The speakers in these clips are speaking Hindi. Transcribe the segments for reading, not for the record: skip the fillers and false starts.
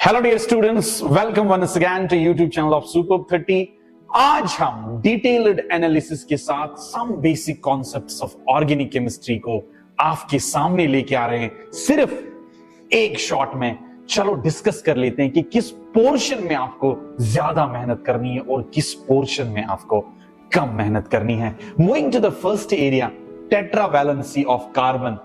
Hello dear students, welcome once again to YouTube channel of super 30। आज हम डिटेल्ड एनालिसिस के साथ some basic concepts of organic chemistry को आपके सामने लेके आ रहे हैं सिर्फ एक शॉट में। चलो डिस्कस कर लेते हैं कि किस पोर्शन में आपको ज्यादा मेहनत करनी है और किस पोर्शन में आपको कम मेहनत करनी है। Moving to the first area, tetravalency of carbon,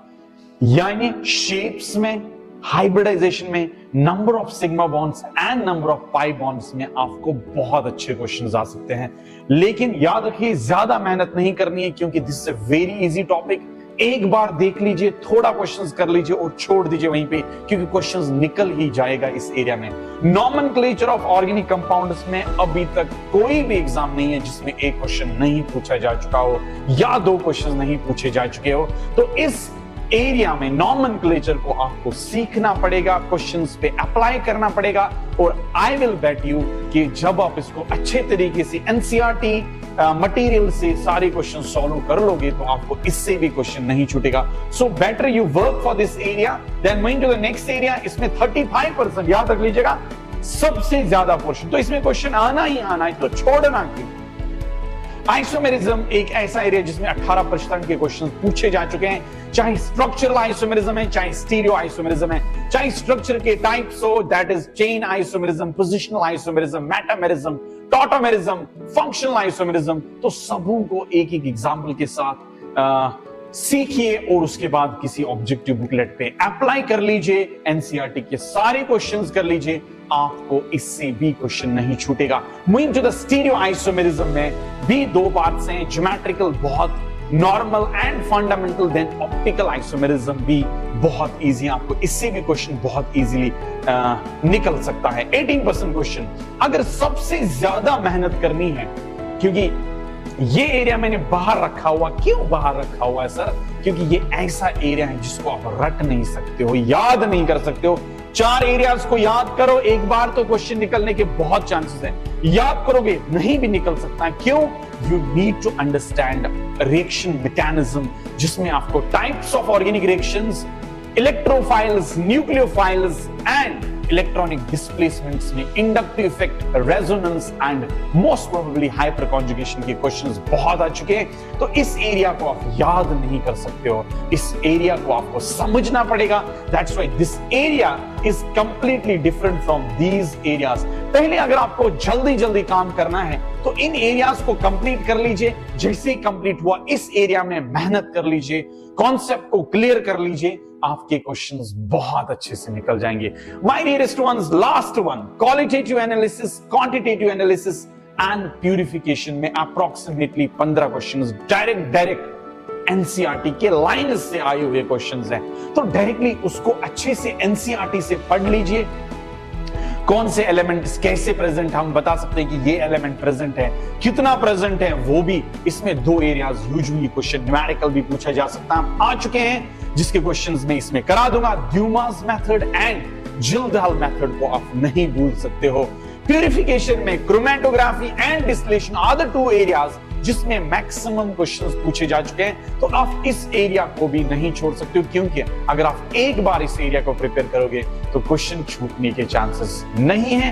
यानी शेप्स में, हाइब्रिडाइजेशन में, number of sigma bonds and number of pi bonds में आपको बहुत अच्छे क्वेश्चंस आ सकते हैं। लेकिन याद रखिए ज्यादा मेहनत नहीं करनी है क्योंकि this is a very easy topic. एक बार देख लीजिए, थोड़ा क्वेश्चंस कर लीजिए और छोड़ दीजिए वहीं पे, क्योंकि क्वेश्चंस निकल ही जाएगा इस एरिया में। नॉमेनक्लेचर ऑफ ऑर्गेनिक कंपाउंड्स में अभी तक कोई भी एग्जाम नहीं है जिसमें एक क्वेश्चन नहीं पूछा जा चुका हो या दो क्वेश्चन नहीं पूछे जा चुके हो। तो इस एरिया में नॉमेनक्लेचर को आपको सीखना पड़ेगा, क्वेश्चंस पे अप्लाई करना पड़ेगा। और आई विल बेट यू कि जब आप इसको अच्छे तरीके से एनसीईआरटी मटेरियल से सारे क्वेश्चन सॉल्व कर लोगे तो आपको इससे भी क्वेश्चन नहीं छूटेगा। So better you work for this area then moving to the next area. इसमें 35% याद रख लीजिएगा, सबसे ज्यादा पोर्शन। तो इसमें क्वेश्चन आना ही आना है, तो छोड़ना क्यों। आइसोमेरिज्म एक ऐसा एरिया जिसमें 18% के क्वेश्चन पूछे जा चुके हैं, चाहे स्ट्रक्चरल आइसोमेरिज्म है, चाहे स्टीरियो आइसोमेरिज्म है, चाहे स्ट्रक्चर के टाइप्स हो, that is chain isomerism, positional isomerism, metamerism, tautomerism, functional isomerism. तो सबों को एक एक एग्जाम्पल के साथ सीखिए और उसके बाद किसी ऑब्जेक्टिव बुकलेट पे अप्लाई कर लीजिए। एनसीईआरटी के सारे क्वेश्चंस कर लीजिए, आपको इससे भी क्वेश्चन नहीं छूटेगा। Moving to the stereo isomerism में भी दो पार्ट्स हैं, ज्योमेट्रिकल बहुत normal and fundamental, then optical isomerism भी बहुत इजी, आपको इससे भी क्वेश्चन बहुत इजीली निकल सकता है। 18% क्वेश्चन। अगर सबसे ज्यादा मेहनत करनी है, क्योंकि ये एरिया मैंने बाहर रखा हुआ, क्यों बाहर रखा हुआ है सर? क्योंकि ये ऐसा एरिया है जिसको आप रट नहीं सकते हो, याद नहीं कर सकते हो। 4 एरियाज को याद करो एक बार तो क्वेश्चन निकलने के बहुत चांसेस हैं। याद करोगे नहीं भी निकल सकता है। क्यों? You need to understand reaction mechanism, जिसमें आपको types of organic reactions, electrophiles, nucleophiles and electronic displacements में inductive effect, resonance and most probably hyperconjugation के क्वेश्चंस बहुत आ चुके हैं। तो इस एरिया को आप याद नहीं कर सकते हो, इस एरिया को आपको समझना पड़ेगा। That's why this area is completely different from these areas. पहले अगर आपको जल्दी जल्दी काम करना है तो इन एरियाज को कंप्लीट कर लीजिए। जैसे ही कंप्लीट हुआ इस एरिया में मेहनत कर लीजिए, कॉन्सेप्ट को क्लियर कर लीजिए, आपके क्वेश्चंस बहुत अच्छे से निकल जाएंगे। My dearest ones, last one, qualitative analysis, quantitative analysis and purification में अप्रोक्सीमेटली 15 क्वेश्चंस डायरेक्ट एनसीईआरटी के लाइन से आए हुए क्वेश्चंस हैं। तो डायरेक्टली उसको अच्छे से एनसीईआरटी से पढ़ लीजिए। कौन से एलिमेंट्स कैसे प्रेजेंट, हम बता सकते हैं कि ये एलिमेंट प्रेजेंट है, कितना प्रेजेंट है वो भी। इसमें 2 एरियाज यूजुअली क्वेश्चन न्यूमेरिकल भी पूछा जा सकता है, आ चुके हैं, जिसके क्वेश्चंस में इसमें करा दूंगा। Dumas method and Kjeldahl method को आप नहीं भूल सकते हो। प्यूरिफिकेशन में chromatography and distillation are the 2 areas जिसमें मैक्सिमम क्वेश्चंस पूछे जा चुके हैं। तो आप इस एरिया को भी नहीं छोड़ सकते हो, क्योंकि अगर आप एक बार इस एरिया को प्रिपेयर करोगे तो क्वेश्चन छूटने के चांसेस नहीं है।